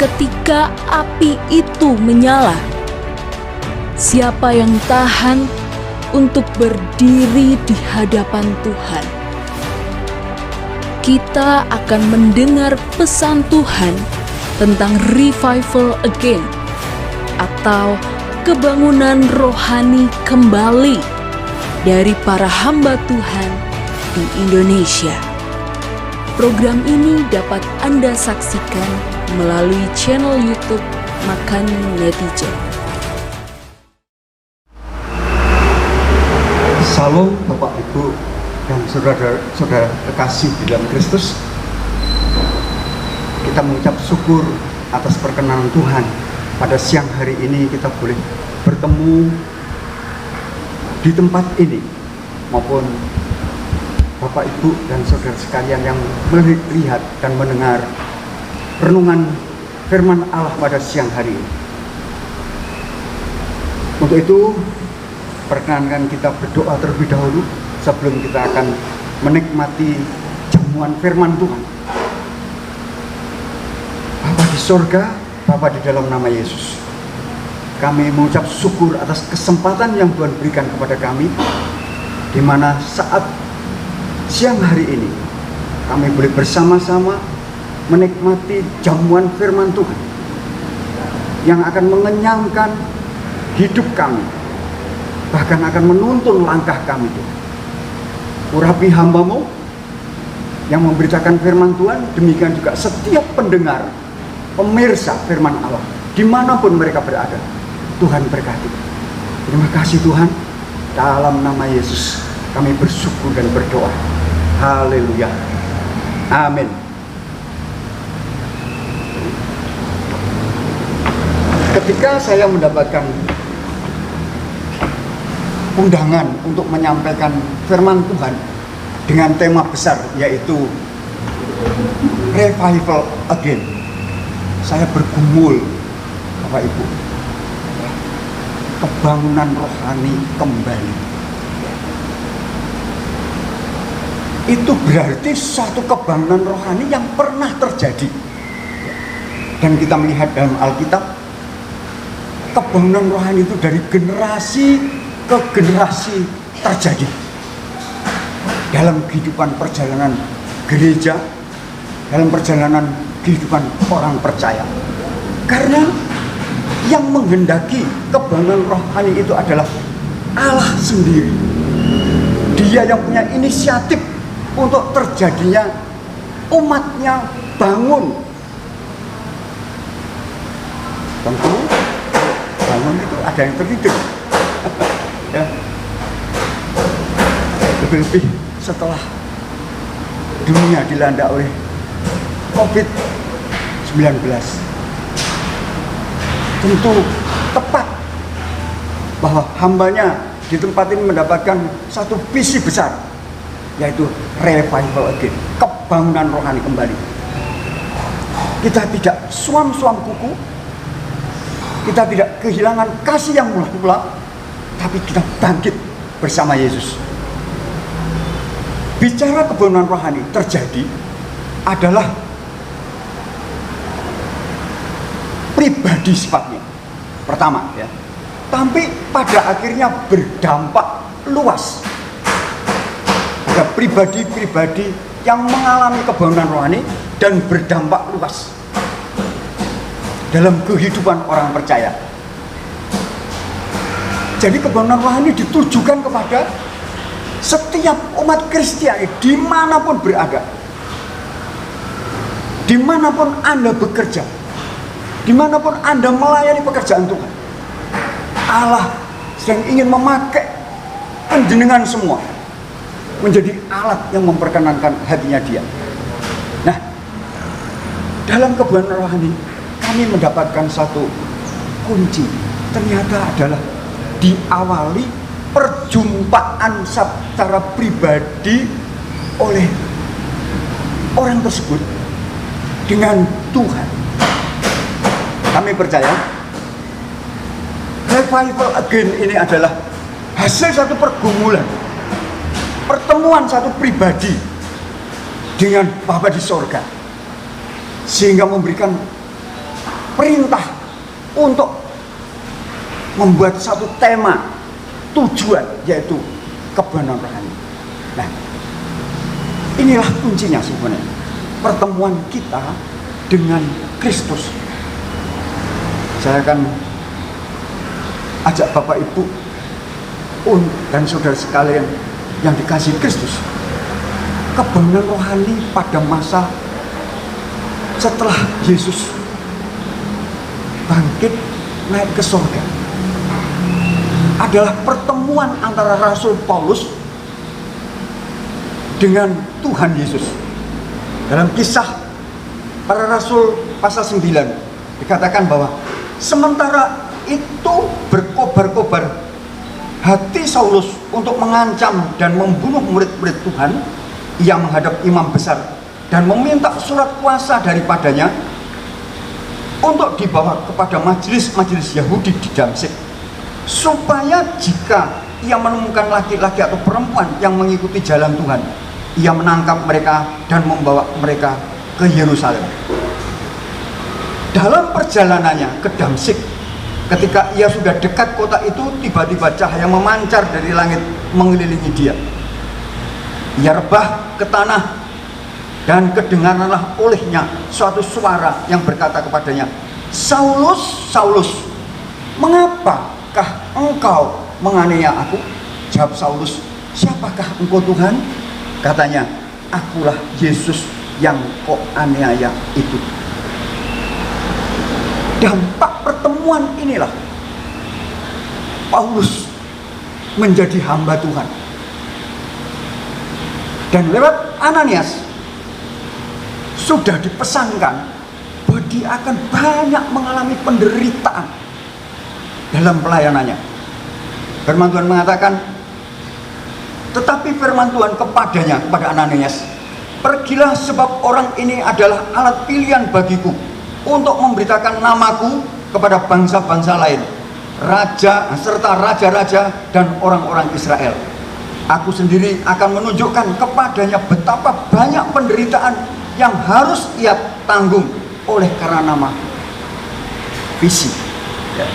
ketika api itu menyala. Siapa yang tahan untuk berdiri di hadapan Tuhan? Kita akan mendengar pesan Tuhan tentang revival again atau kebangunan rohani kembali dari para hamba Tuhan di Indonesia. Program ini dapat Anda saksikan melalui channel YouTube Makan Netizen. Salam Bapak Ibu dan saudara-saudara terkasih di dalam Kristus. Kita mengucap syukur atas perkenanan Tuhan. Pada siang hari ini kita boleh bertemu di tempat ini, maupun Bapak Ibu dan saudara sekalian yang melihat dan mendengar renungan firman Allah pada siang hari ini. Untuk itu, perkenankan kita berdoa terlebih dahulu sebelum kita akan menikmati jamuan firman Tuhan. Bapa di sorga, Bapa di dalam nama Yesus, kami mengucap syukur atas kesempatan yang Tuhan berikan kepada kami, di mana saat siang hari ini kami boleh bersama-sama menikmati jamuan firman Tuhan yang akan mengenyangkan hidup kami, bahkan akan menuntun langkah kami. Urapi hamba-Mu yang memberitakan firman Tuhan, demikian juga setiap pendengar, pemirsa firman Allah, dimanapun mereka berada. Tuhan berkati. Terima kasih Tuhan. Dalam nama Yesus kami bersyukur dan berdoa. Haleluya. Amin. Ketika saya mendapatkan undangan untuk menyampaikan firman Tuhan dengan tema besar, yaitu revival again, saya bergumul, Bapak Ibu, kebangunan rohani kembali. Itu berarti suatu kebangunan rohani yang pernah terjadi. Dan kita melihat dalam Alkitab, kebangunan rohani itu dari generasi ke generasi terjadi dalam kehidupan perjalanan gereja, dalam perjalanan kehidupan orang percaya. Karena yang menghendaki kebangunan rohani itu adalah Allah sendiri. Dia yang punya inisiatif untuk terjadinya umatnya bangun. Tentu bangun itu ada yang tertidur. Ya. Lebih-lebih setelah dunia dilanda oleh COVID-19, tentu tepat bahwa hambanya di tempat ini mendapatkan satu visi besar, yaitu revival again, kebangunan rohani kembali. Kita tidak suam-suam kuku, kita tidak kehilangan kasih yang mula-mula, tapi kita bangkit bersama Yesus. Bicara kebangunan rohani terjadi adalah pribadi sifatnya, pertama ya. Tapi pada akhirnya berdampak luas. Ada pribadi-pribadi yang mengalami kebangunan rohani dan berdampak luas dalam kehidupan orang percaya. Jadi kebangunan rohani ditujukan kepada setiap umat Kristiani dimanapun berada, dimanapun Anda bekerja, dimanapun Anda melayani pekerjaan Tuhan. Allah sedang ingin memakai panjenengan semua menjadi alat yang memperkenankan hatinya Dia. Nah, dalam kebangunan rohani kami mendapatkan satu kunci, ternyata adalah diawali perjumpaan secara pribadi oleh orang tersebut dengan Tuhan. Kami percaya revival again ini adalah hasil satu pergumulan, pertemuan satu pribadi dengan Bapa di sorga, sehingga memberikan perintah untuk membuat satu tema tujuan, yaitu kebenaran rohani. Nah, inilah kuncinya sebenarnya, pertemuan kita dengan Kristus. Saya akan ajak Bapak Ibu dan saudara sekalian yang dikasihi Kristus, kebenaran rohani pada masa setelah Yesus bangkit naik ke surga adalah pertemuan antara Rasul Paulus dengan Tuhan Yesus. Dalam Kisah Para Rasul pasal 9 dikatakan bahwa sementara itu berkobar-kobar hati Saulus untuk mengancam dan membunuh murid-murid Tuhan, ia menghadap imam besar dan meminta surat kuasa daripadanya untuk dibawa kepada majelis-majelis Yahudi di Damsyik, supaya jika ia menemukan laki-laki atau perempuan yang mengikuti jalan Tuhan, ia menangkap mereka dan membawa mereka ke Yerusalem. Dalam perjalanannya ke Damsyik, ketika ia sudah dekat kota itu, tiba-tiba cahaya memancar dari langit mengelilingi dia. Ia rebah ke tanah dan kedengaranlah olehnya suatu suara yang berkata kepadanya, "Saulus, Saulus, mengapakah engkau menganiaya aku?" Jawab Saulus, "Siapakah engkau Tuhan?" Katanya, "Akulah Yesus yang kau aniaya itu." Dampak pertemuan inilah Paulus menjadi hamba Tuhan, dan lewat Ananias sudah dipesankan bahwa dia akan banyak mengalami penderitaan dalam pelayanannya. Firman Tuhan mengatakan, tetapi firman Tuhan kepadanya, kepada Ananias, "Pergilah, sebab orang ini adalah alat pilihan bagiku untuk memberitakan namaku kepada bangsa-bangsa lain, raja serta raja-raja dan orang-orang Israel. Aku sendiri akan menunjukkan kepadanya betapa banyak penderitaan yang harus ia tanggung oleh karena namaku." Visi, ya.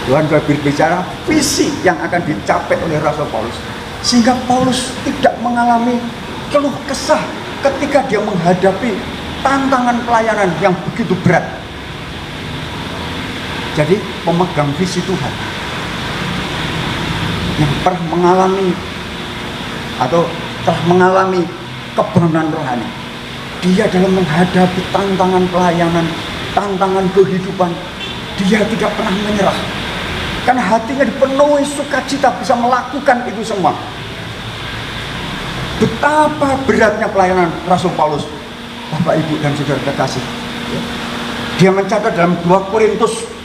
Tuhan berbicara visi yang akan dicapai oleh Rasul Paulus, sehingga Paulus tidak mengalami keluh kesah ketika dia menghadapi tantangan pelayanan yang begitu berat. Jadi pemegang visi Tuhan yang pernah mengalami atau telah mengalami kebenaran rohani, dia dalam menghadapi tantangan pelayanan, tantangan kehidupan, dia tidak pernah menyerah, karena hatinya dipenuhi sukacita bisa melakukan itu semua. Betapa beratnya pelayanan Rasul Paulus, Bapak Ibu dan saudara kekasih. Dia mencatat dalam 2 Korintus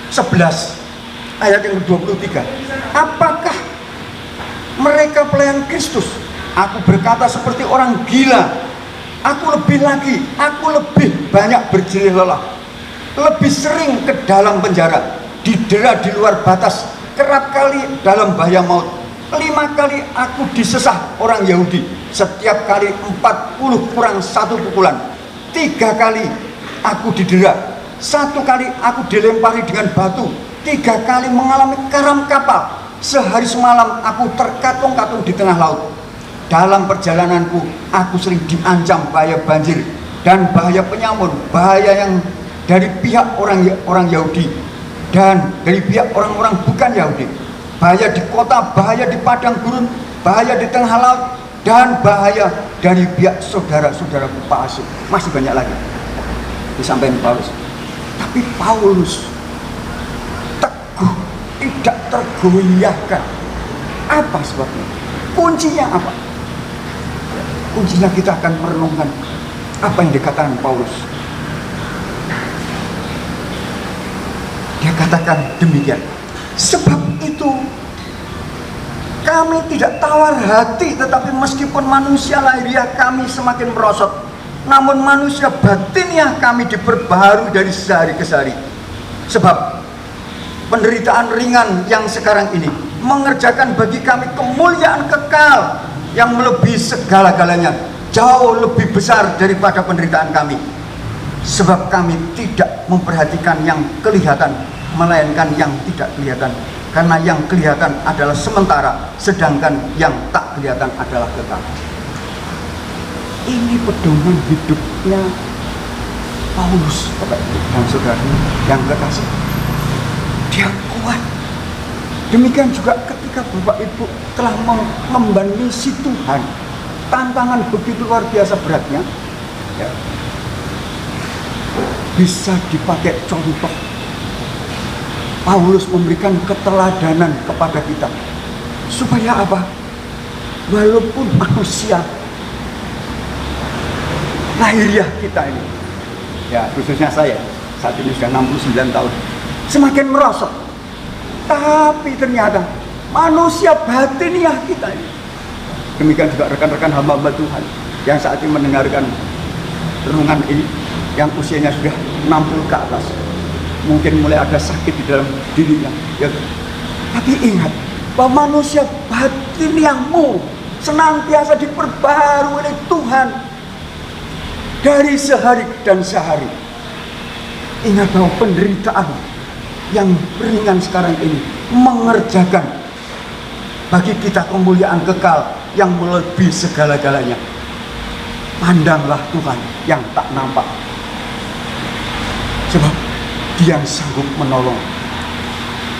11 ayat yang ke-23, "Apakah mereka pelayan Kristus? Aku berkata seperti orang gila. Aku lebih lagi, aku lebih banyak berjerih lelah, lebih sering ke dalam penjara, didera di luar batas, kerap kali dalam bahaya maut. 5 kali aku disesah orang Yahudi, setiap kali 40 kurang 1 pukulan. 3 kali aku didera, 1 kali aku dilempari dengan batu, 3 kali mengalami karam kapal, sehari semalam aku terkatung-katung di tengah laut. Dalam perjalananku aku sering diancam bahaya banjir dan bahaya penyamun, bahaya yang dari pihak orang Yahudi dan dari pihak orang-orang bukan Yahudi, bahaya di kota, bahaya di padang gurun, bahaya di tengah laut, dan bahaya dari pihak saudara-saudaraku palsu." Masih banyak lagi disampaikan Paulus. Tapi Paulus teguh, tidak tergoyahkan. Apa sebabnya? Kuncinya apa? Kuncinya kita akan merenungkan apa yang dikatakan Paulus. Dia katakan demikian, "Sebab itu kami tidak tawar hati, tetapi meskipun manusia lahiriah kami semakin merosot, namun manusia batiniah kami diperbaharui dari sehari ke sehari. Sebab penderitaan ringan yang sekarang ini mengerjakan bagi kami kemuliaan kekal yang melebihi segala-galanya, jauh lebih besar daripada penderitaan kami. Sebab kami tidak memperhatikan yang kelihatan, melainkan yang tidak kelihatan. Karena yang kelihatan adalah sementara, sedangkan yang tak kelihatan adalah kekal. Ini pedoman hidupnya Paulus, Bapak Ibu dan Saudara yang kekasih. Dia kuat. Demikian juga ketika Bapak Ibu telah mengemban misi Tuhan, tantangan begitu luar biasa beratnya, ya, bisa dipakai contoh. Paulus memberikan keteladanan kepada kita. Supaya apa? Walaupun manusia lahiriah kita ini, ya khususnya saya, saat ini sudah 69 tahun, semakin merosot. Tapi ternyata manusia batiniah kita ini. Demikian juga rekan-rekan hamba-hamba Tuhan yang saat ini mendengarkan renungan ini, yang usianya sudah 60 ke atas. Mungkin mulai ada sakit di dalam dirinya, ya. Tapi ingat bahwa manusia batiniahmu senantiasa diperbarui oleh Tuhan dari sehari dan sehari. Ingat bahwa penderitaan yang ringan sekarang ini mengerjakan bagi kita kemuliaan kekal yang melebihi segala-galanya. Pandanglah Tuhan yang tak nampak, sebab Dia yang sanggup menolong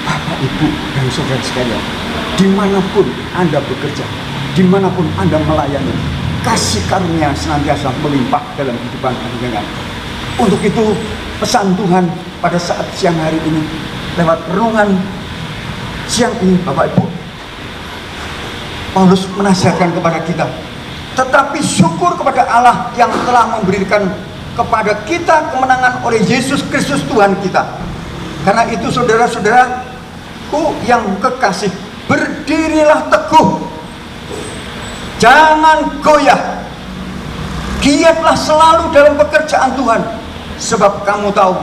Bapak, Ibu, dan saudara sekalian. Dimanapun Anda bekerja, dimanapun Anda melayani, kasih karunia senantiasa melimpah dalam kehidupan Anda. Untuk itu pesan Tuhan pada saat siang hari ini lewat renungan siang ini, Bapak Ibu, Paulus menasihatkan kepada kita, tetapi syukur kepada Allah yang telah memberikan kepada kita kemenangan oleh Yesus Kristus Tuhan kita. Karena itu saudara-saudaraku yang kekasih, berdirilah teguh, jangan goyah, giatlah selalu dalam pekerjaan Tuhan, sebab kamu tahu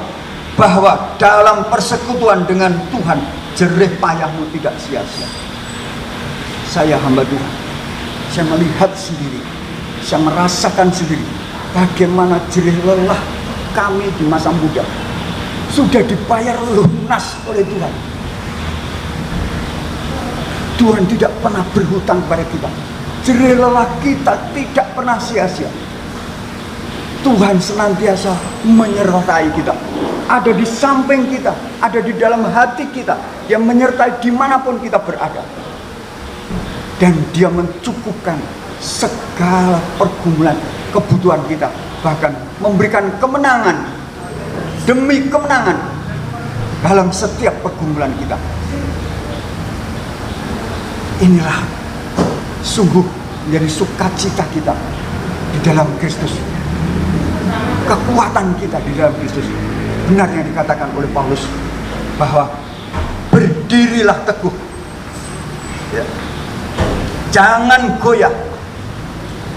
bahwa dalam persekutuan dengan Tuhan jerih payahmu tidak sia-sia. Saya hamba Tuhan, saya melihat sendiri, saya merasakan sendiri bagaimana jerih lelah kami di masa muda sudah dibayar lunas oleh Tuhan. Tuhan tidak pernah berhutang kepada kita. Jerih lelah kita tidak pernah sia-sia. Tuhan senantiasa menyertai kita, ada di samping kita, ada di dalam hati kita, yang menyertai dimanapun kita berada. Dan Dia mencukupkan segala pergumulan, kebutuhan kita, bahkan memberikan kemenangan demi kemenangan dalam setiap pergumulan kita. Inilah sungguh menjadi sukacita kita di dalam Kristus, kekuatan kita di dalam Kristus. Benar yang dikatakan oleh Paulus bahwa berdirilah teguh, ya, jangan goyah,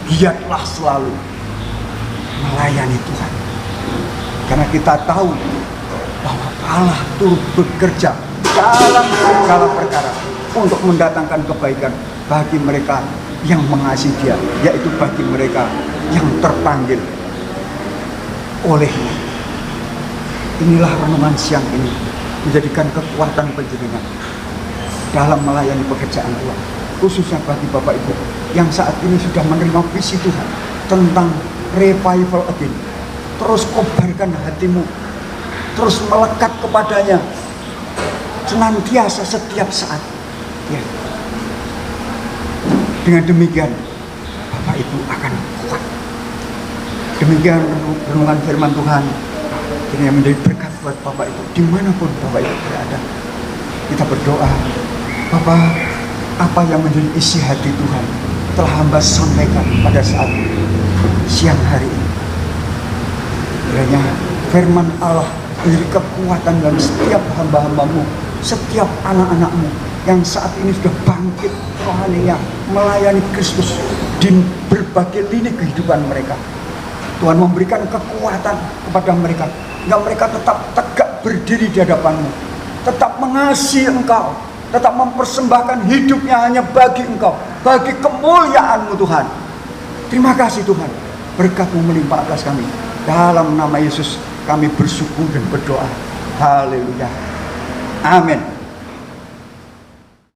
giatlah selalu melayani Tuhan. Karena kita tahu bahwa Allah turut bekerja dalam segala perkara untuk mendatangkan kebaikan bagi mereka yang mengasihi Dia, yaitu bagi mereka yang terpanggil oleh-Nya. Inilah renungan siang ini menjadikan kekuatan panjenengan dalam melayani pekerjaan Tuhan, khususnya bagi Bapak Ibu yang saat ini sudah menerima visi Tuhan tentang revival again. Terus kobarkan hatimu, terus melekat kepadanya senantiasa setiap saat, ya. Dengan demikian Bapak Ibu akan kuat. Demikian renungan firman Tuhan ini yang menjadi berkat buat Bapak Ibu dimanapun Bapak Ibu berada. Kita berdoa, Bapak, apa yang menjadi isi hati Tuhan telah hamba sampaikan pada saat siang hari ini. Kiranya firman Allah menjadi kekuatan dalam setiap hamba-hambamu, setiap anak-anakmu yang saat ini sudah bangkit rohaninya melayani Kristus di berbagai lini kehidupan mereka. Tuhan memberikan kekuatan kepada mereka, hingga mereka tetap tegak berdiri di hadapanmu, tetap mengasihi Engkau, tetap mempersembahkan hidupnya hanya bagi Engkau, bagi kemuliaan-Mu Tuhan. Terima kasih Tuhan, berkat-Mu melimpah atas kami. Dalam nama Yesus kami bersyukur dan berdoa. Haleluya. Amin.